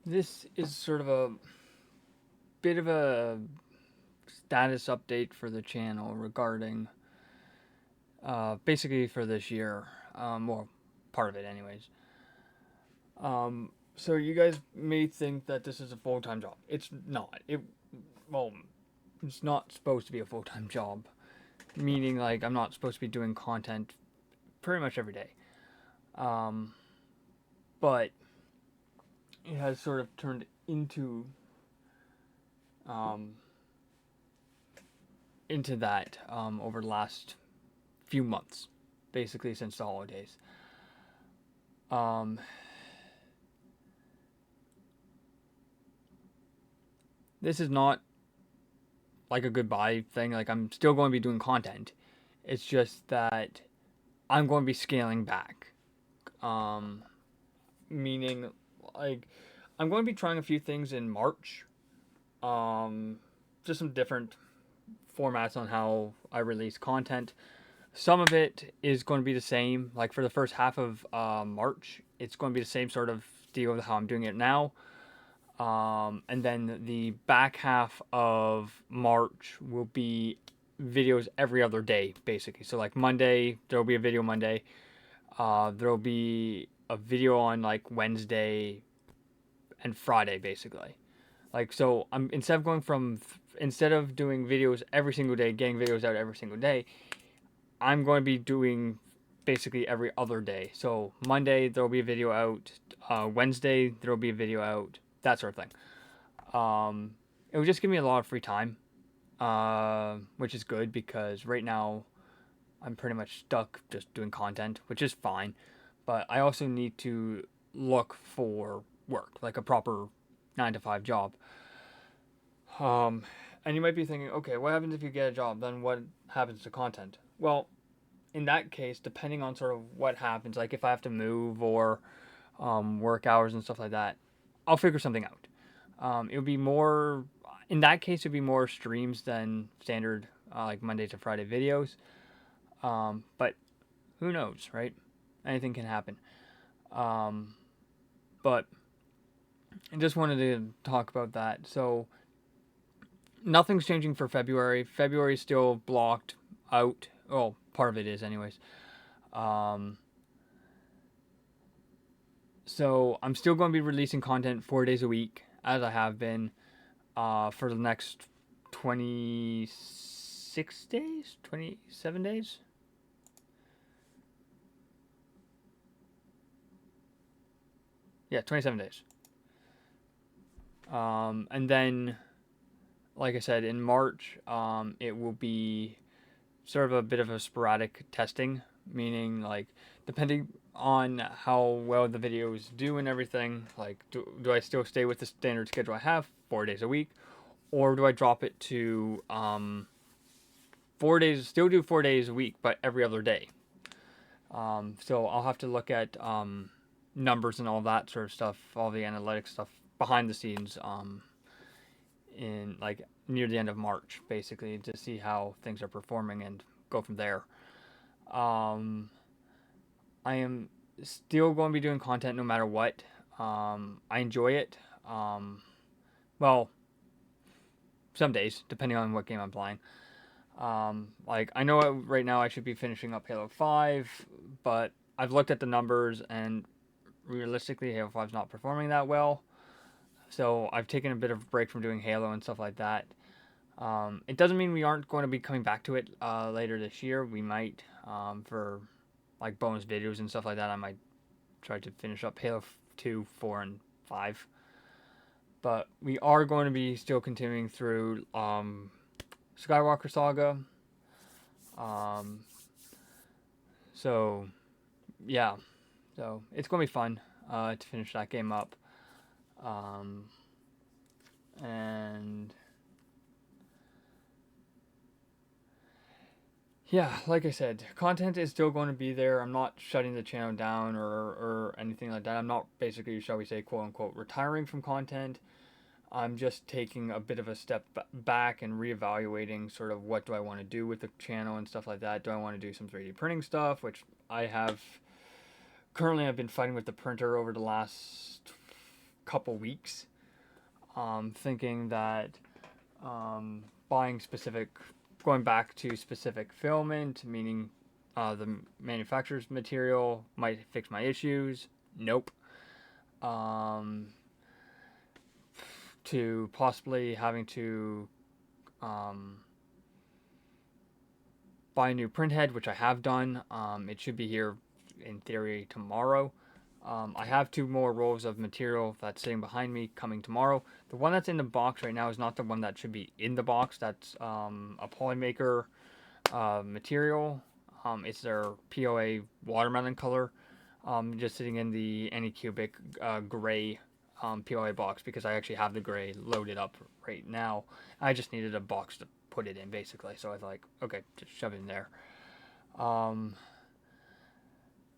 This is sort of a bit of a status update for the channel regarding basically for this year. Well, part of it, anyways. So you guys may think that this is a full time job. It's not. Well, it's not supposed to be a full time job. Meaning, like, I'm not supposed to be doing content pretty much every day. Um, but it has sort of turned um, into that over the last few months, basically since the holidays. Um, this is not like a goodbye thing. Like, I'm still going to be doing content. It's just that I'm going to be scaling back. Um, Meaning, like, I'm going to be trying a few things in March. Um, just some different formats on how I release content. Some of it is going to be the same. Like for the first half of March, it's going to be the same sort of deal with how I'm doing it now. And then the back half of March will be videos every other day, basically. So like Monday, there will be a video Monday. There will be a video on like Wednesday and Friday, basically. Like so, I'm instead of doing videos every single day, getting videos out every single day, I'm going to be doing basically every other day. So Monday there will be a video out. Wednesday there will be a video out. That sort of thing. It would just give me a lot of free time, which is good because right now I'm pretty much stuck just doing content, which is fine. But I also need to look for work, like a proper 9 to 5 job. Um, and you might be thinking, okay, what happens if you get a job? Then what happens to content? Well, in that case, depending on sort of what happens, like if I have to move or work hours and stuff like that, I'll figure something out. It would be more, in that case, it would be more streams than standard like Monday to Friday videos. But who knows, right? Anything can happen. Um, but I just wanted to talk about that. So nothing's changing for February. February is still blocked out. Well, part of it is, anyways. Um, So I'm still going to be releasing content 4 days a week, as I have been for the next 26 days, 27 days. Yeah, 27 days. And then, like I said, in March, it will be sort of a bit of a sporadic testing, meaning like depending on how well the videos do and everything, like do I still stay with the standard schedule I have, 4 days a week, or do I drop it to 4 days, still do 4 days a week, but every other day. So I'll have to look at numbers and all that sort of stuff, all the analytics stuff behind the scenes in like near the end of March, basically, to see how things are performing and go from there. Um, I am still going to be doing content no matter what. I enjoy it. Well, some days, depending on what game I'm playing. Like I know right now I should be finishing up Halo 5, but I've looked at the numbers and realistically Halo 5 is not performing that well. So I've taken a bit of a break from doing Halo and stuff like that. It doesn't mean we aren't going to be coming back to it later this year. We might for like bonus videos and stuff like that. I might try to finish up Halo 2, 4, and 5. But we are going to be still continuing through Skywalker Saga. Um, so yeah, so it's gonna be fun to finish that game up. Um, and yeah, like I said, content is still going to be there. I'm not shutting the channel down or anything like that. I'm not basically, shall we say, quote unquote, retiring from content. I'm just taking a bit of a step back and reevaluating sort of what do I want to do with the channel and stuff like that. Do I want to do some 3D printing stuff, which I have currently I've been fighting with the printer over the last couple weeks, thinking that buying specific, going back to specific filament, meaning the manufacturer's material might fix my issues. Nope. Um, to possibly having to buy a new print head, which I have done. It should be here in theory tomorrow. I have 2 more rolls of material that's sitting behind me coming tomorrow. The one that's in the box right now is not the one that should be in the box. That's a Polymaker material. It's their POA watermelon color. Just sitting in the Anycubic gray POA box because I actually have the gray loaded up right now. I just needed a box to put it in basically. So I was like, okay, just shove it in there.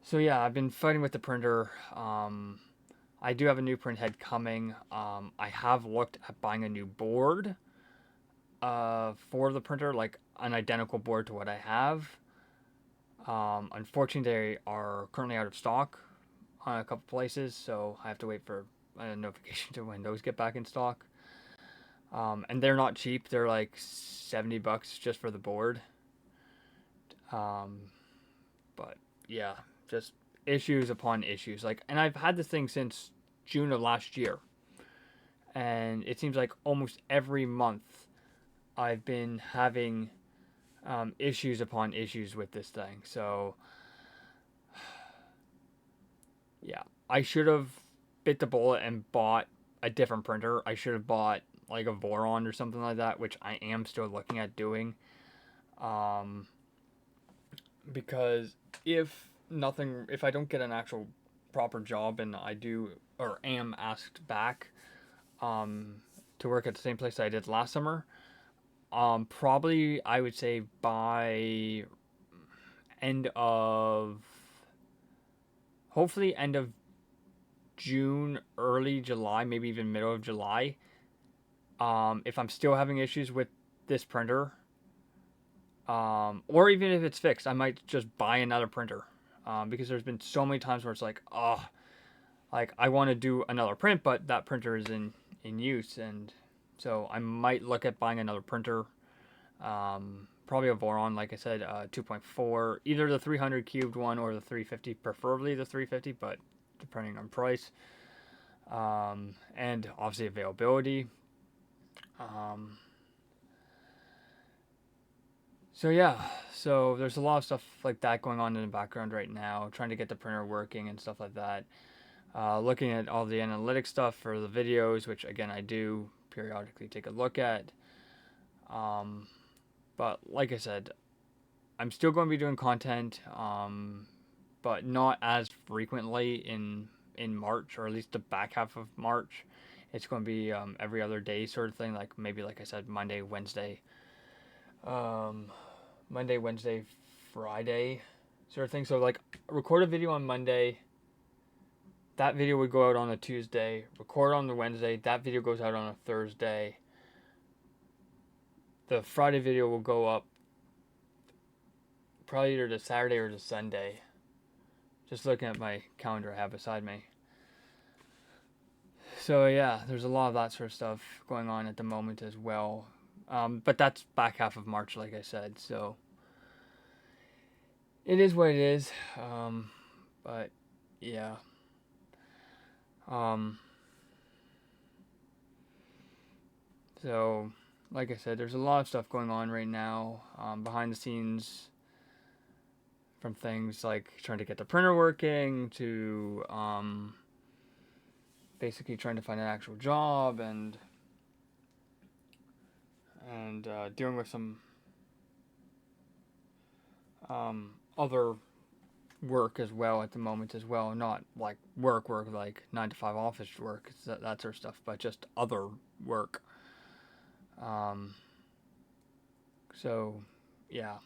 So yeah, I've been fighting with the printer. I do have a new print head coming. I have looked at buying a new board for the printer, like an identical board to what I have. Unfortunately, they are currently out of stock on a couple places, so I have to wait for a notification to when those get back in stock. And they're not cheap. They're like $70 just for the board. But yeah, just issues upon issues. Like, and I've had this thing since June of last year, and it seems like almost every month I've been having issues upon issues with this thing. So yeah, I should have bit the bullet and bought a different printer. I should have bought like a Voron or something like that, which I am still looking at doing. Because if I don't get an actual proper job and I do or am asked back to work at the same place I did last summer, probably I would say by hopefully end of June, early July, maybe even middle of July. If I'm still having issues with this printer, or even if it's fixed, I might just buy another printer. Because there's been so many times where it's like, oh, like I want to do another print, but that printer is in use, and so I might look at buying another printer. Probably a Voron, like I said, 2.4, either the 300 cubed one or the 350, preferably the 350, but depending on price, and obviously availability. So yeah, so there's a lot of stuff like that going on in the background right now, trying to get the printer working and stuff like that. Looking at all the analytic stuff for the videos, which again I do periodically take a look at. But like I said, I'm still going to be doing content, but not as frequently in March, or at least the back half of March. It's going to be every other day sort of thing, like maybe like I said, Monday, Wednesday, Friday sort of thing. So like record a video on Monday, that video would go out on a Tuesday, record on the Wednesday, that video goes out on a Thursday. The Friday video will go up probably either the Saturday or the Sunday. Just looking at my calendar I have beside me. So yeah, there's a lot of that sort of stuff going on at the moment as well. But that's back half of March, like I said. So it is what it is. But yeah. So like I said, there's a lot of stuff going on right now behind the scenes, from things like trying to get the printer working to basically trying to find an actual job and dealing with some other work as well at the moment as well. Not like work like 9 to 5 office work, that sort of stuff, but just other work. So yeah,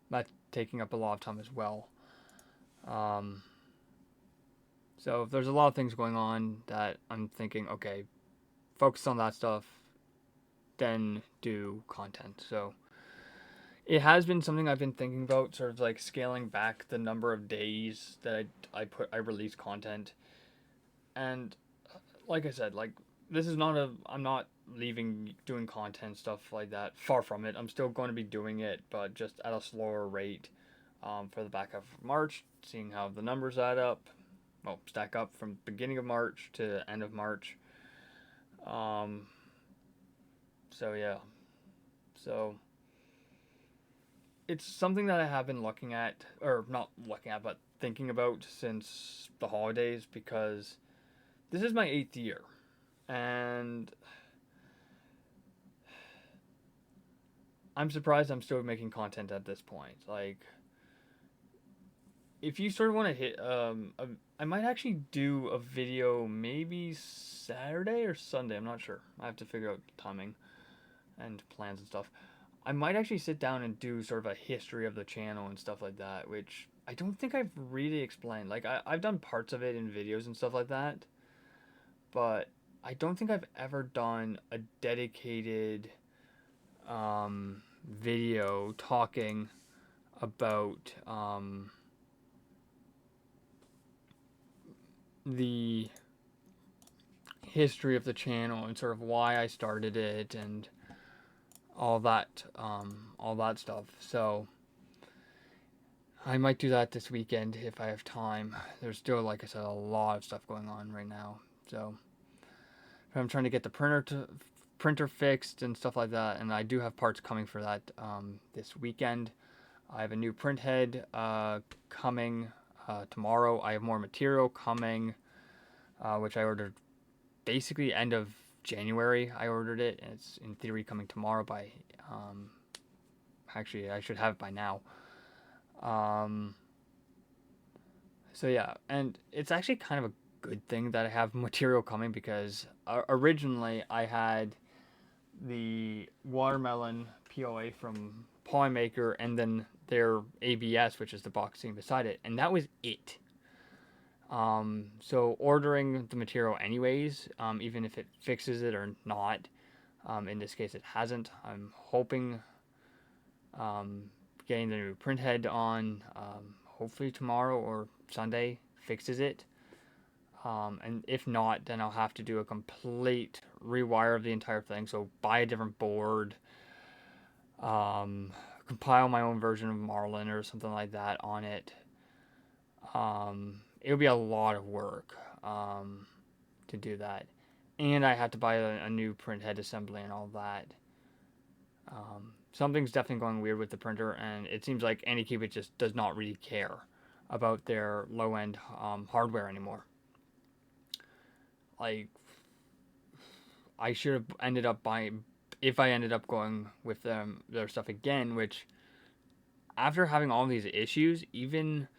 that's taking up a lot of time as well. So there's a lot of things going on that I'm thinking, okay, focus on that stuff, then do content. So it has been something I've been thinking about, sort of like scaling back the number of days that I release content. And like I said, like this is not a. I'm not leaving doing content stuff like that. Far from it. I'm still going to be doing it, but just at a slower rate. For the back half of March, seeing how the numbers add up, well, stack up from beginning of March to end of March. Um, so yeah, so it's something that I have been looking at, or not looking at, but thinking about since the holidays because this is my 8th year, and I'm surprised I'm still making content at this point. Like, if you sort of want to hit, I might actually do a video maybe Saturday or Sunday. I'm not sure. I have to figure out timing and plans and stuff. I might actually sit down and do sort of a history of the channel and stuff like that, which I don't think I've really explained. Like, I've done parts of it in videos and stuff like that, but I don't think I've ever done a dedicated video talking about the history of the channel and sort of why I started it and all that stuff. So I might do that this weekend if I have time. There's still, like I said, a lot of stuff going on right now. So I'm trying to get the printer fixed and stuff like that, and I do have parts coming for that this weekend. I have a new print head coming tomorrow. I have more material coming, which I ordered basically end of January. I ordered it, and it's in theory coming tomorrow by. Actually, I should have it by now. So yeah, and it's actually kind of a good thing that I have material coming because originally I had the watermelon POA from Polymaker and then their ABS, which is the box sitting beside it, and that was it. So ordering the material anyways, even if it fixes it or not, in this case it hasn't. I'm hoping getting the new print head on, hopefully tomorrow or Sunday fixes it. And if not, then I'll have to do a complete rewire of the entire thing. So buy a different board, compile my own version of Marlin or something like that on it. It'll be a lot of work to do that. And I have to buy a new print head assembly and all that. Something's definitely going weird with the printer, and it seems like Anycubic just does not really care about their low-end hardware anymore. Like, I should have ended up buying, if I ended up going with their stuff again, which after having all these issues, even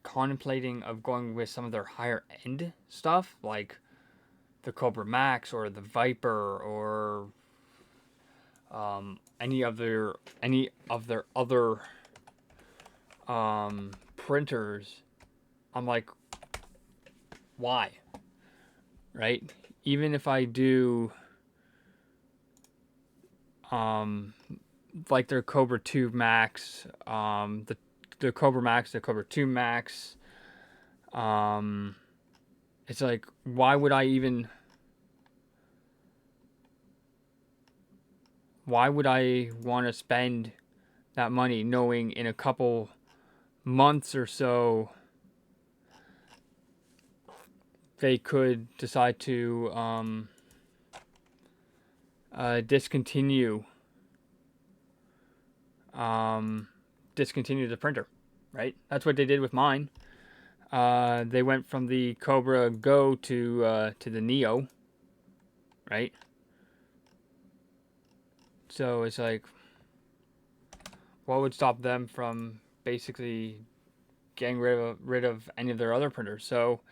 contemplating of going with some of their higher end stuff, like the Cobra Max or the Viper or any of their other printers, I'm like, why? Right? Even if I do like their Cobra 2 Max, the Cobra Max, the Cobra 2 Max, it's like, why would I want to spend that money knowing in a couple months or so they could decide to discontinue the printer, right? That's what they did with mine. They went from the Cobra Go to the Neo, right? So it's like, what would stop them from basically getting rid of any of their other printers? So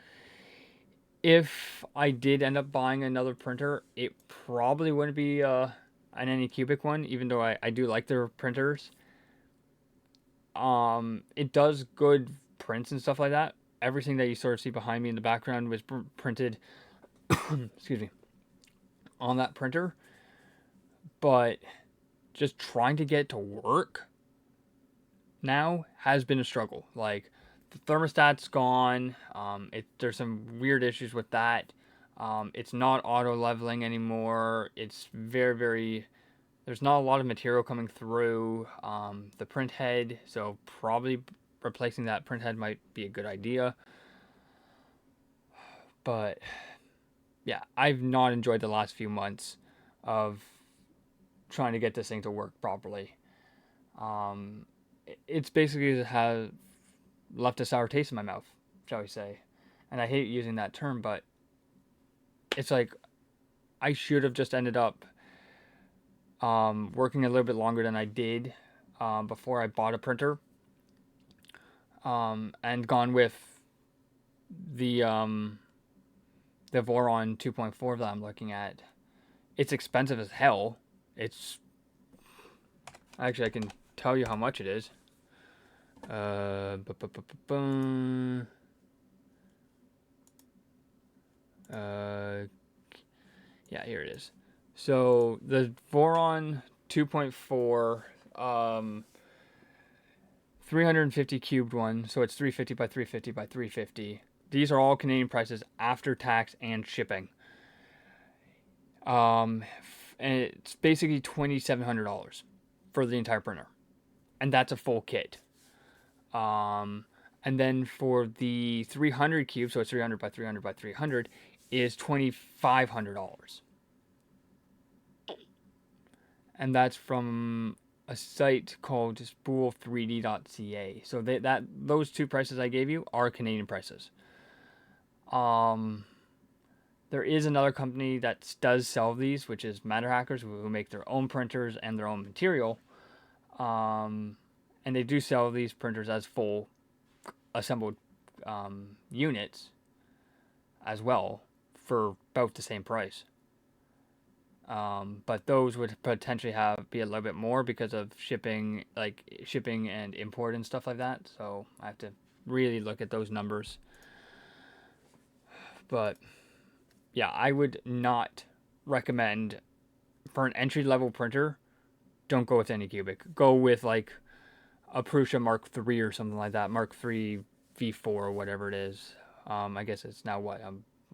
if I did end up buying another printer, it probably wouldn't be an Anycubic one, even though I do like their printers. It does good prints and stuff like that. Everything that you sort of see behind me in the background was printed, excuse me, on that printer. But just trying to get it to work now has been a struggle. Like, the thermostat's gone. There's some weird issues with that. It's not auto leveling anymore. It's very, very. There's not a lot of material coming through the print head, so probably replacing that print head might be a good idea. But yeah, I've not enjoyed the last few months of trying to get this thing to work properly. It's basically have left a sour taste in my mouth, shall we say. And I hate using that term, but it's like I should have just ended up working a little bit longer than I did before I bought a printer, and gone with the Voron 2.4 that I'm looking at. It's expensive as hell. It's actually, I can tell you how much it is. Uh, yeah, here it is. So the Voron 2.4, 350 cubed one, so it's 350 by 350 by 350. These are all Canadian prices after tax and shipping. And it's basically $2,700 for the entire printer, and that's a full kit. And then for the 300 cube, so it's 300 by 300 by 300, is $2,500. And that's from a site called spool3d.ca. So those two prices I gave you are Canadian prices. There is another company that does sell these, which is Matter Hackers, who make their own printers and their own material. And they do sell these printers as full assembled units as well for about the same price. But those would potentially be a little bit more because of shipping and import and stuff like that. So I have to really look at those numbers. But yeah, I would not recommend for an entry level printer. Don't go with Anycubic. Go with like a Prusa Mark III or something like that. Mark III V4 or whatever it is. I guess it's now what,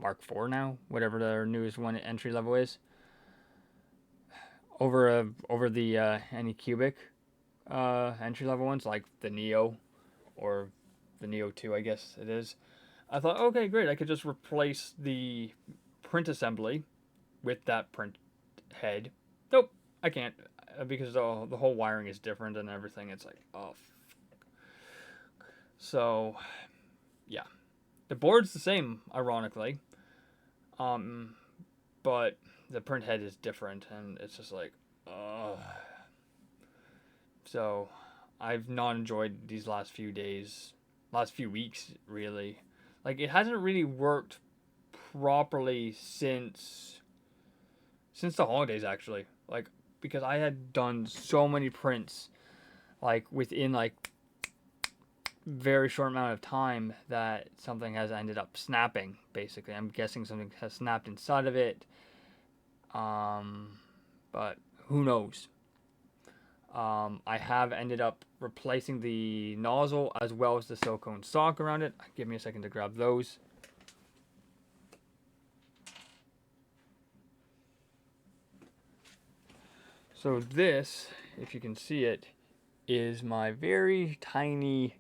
Mark IV now, whatever their newest one entry level is. Over the Anycubic entry level ones like the Neo or the Neo 2, I guess it is. I thought, okay, great, I could just replace the print assembly with that print head. Nope, I can't, because the whole wiring is different and everything. It's like, oh. So, yeah. The board's the same, ironically. But the print head is different, and it's just like, ugh. So, I've not enjoyed these last few weeks, really. Like, it hasn't really worked properly since the holidays, actually. Like, because I had done so many prints, like, within, like, very short amount of time that something has ended up snapping, basically. I'm guessing something has snapped inside of it. But who knows? I have ended up replacing the nozzle as well as the silicone sock around it. Give me a second to grab those. So this, if you can see it, is my very tiny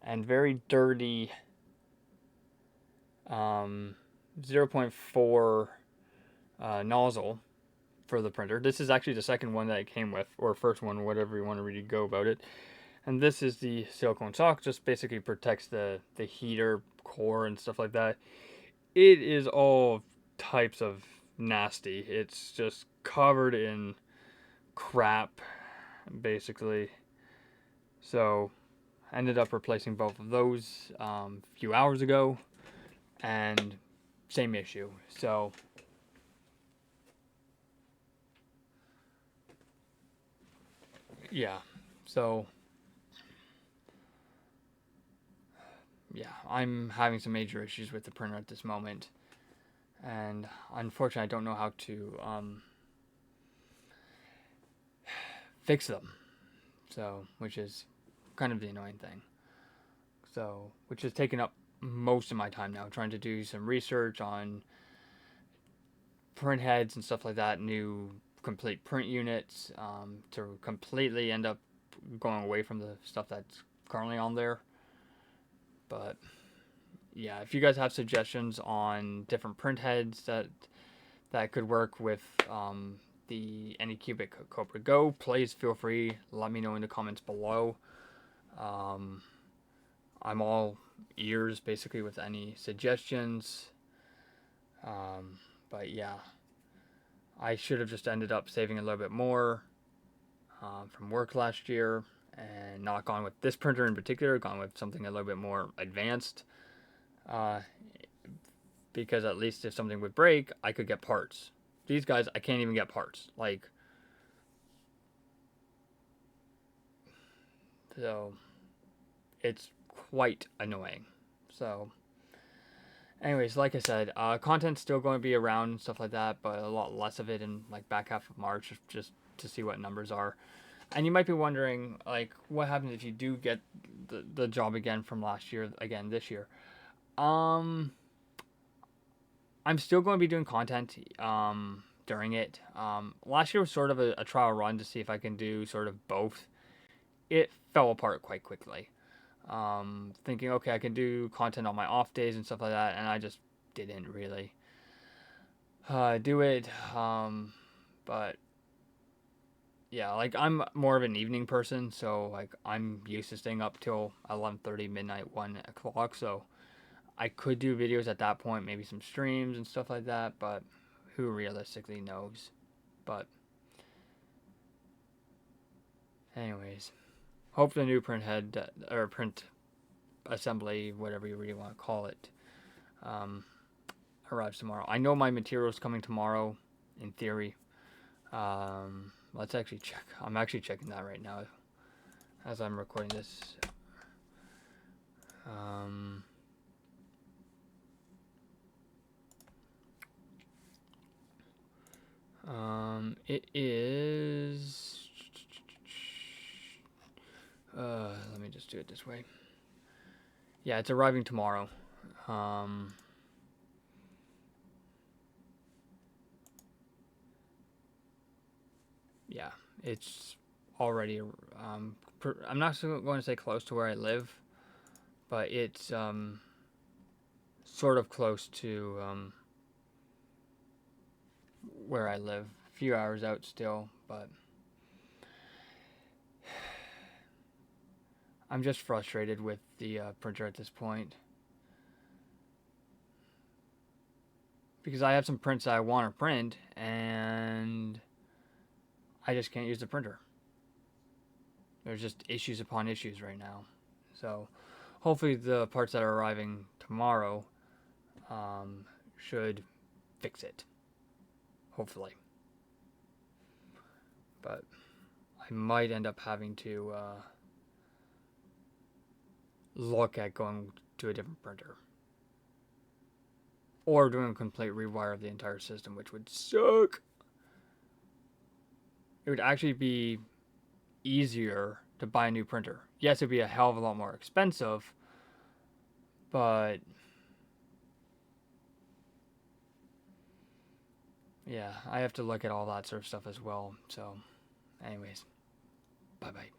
and very dirty 0.4 nozzle for the printer. This is actually the second one that it came with, or first one, whatever you want to really go about it. And this is the silicone sock, just basically protects the heater core and stuff like that. It is all types of nasty. It's just covered in crap, basically. So I ended up replacing both of those a few hours ago, and same issue. So yeah, so yeah, I'm having some major issues with the printer at this moment, and unfortunately I don't know how to fix them. So, which is kind of the annoying thing. So, which has taken up most of my time now, trying to do some research on print heads and stuff like that, new complete print units, to completely end up going away from the stuff that's currently on there. But yeah, if you guys have suggestions on different print heads that could work with the Anycubic Cobra Go, please feel free. Let me know in the comments below. I'm all ears basically with any suggestions. But yeah, I should have just ended up saving a little bit more from work last year and not gone with this printer in particular, gone with something a little bit more advanced. Because at least if something would break, I could get parts. These guys, I can't even get parts. Like, so it's quite annoying. So, anyways, like I said, content's still going to be around and stuff like that, but a lot less of it in like back half of March, just to see what numbers are. And you might be wondering, like, what happens if you do get the job again from last year, again this year? I'm still going to be doing content during it. Last year was sort of a trial run to see if I can do sort of both. It fell apart quite quickly. Thinking, okay, I can do content on my off days and stuff like that, and I just didn't really do it. But yeah, like I'm more of an evening person, so like I'm used to staying up till 11:30, midnight, 1 o'clock. So I could do videos at that point, maybe some streams and stuff like that, but who realistically knows? But anyways, hope the new print head or print assembly, whatever you really want to call it, arrives tomorrow. I know my material's coming tomorrow, in theory. Let's actually check. I'm actually checking that right now as I'm recording this. It is. Let me just do it this way. Yeah, it's arriving tomorrow. Yeah, it's already. I'm not going to say close to where I live, but it's sort of close to where I live. A few hours out still, but I'm just frustrated with the printer at this point. Because I have some prints that I want to print, and I just can't use the printer. There's just issues upon issues right now. So hopefully the parts that are arriving tomorrow should fix it. Hopefully. But I might end up having to look at going to a different printer. Or doing a complete rewire of the entire system, which would suck. It would actually be easier to buy a new printer. Yes, it'd be a hell of a lot more expensive, but yeah, I have to look at all that sort of stuff as well. So, anyways, bye bye.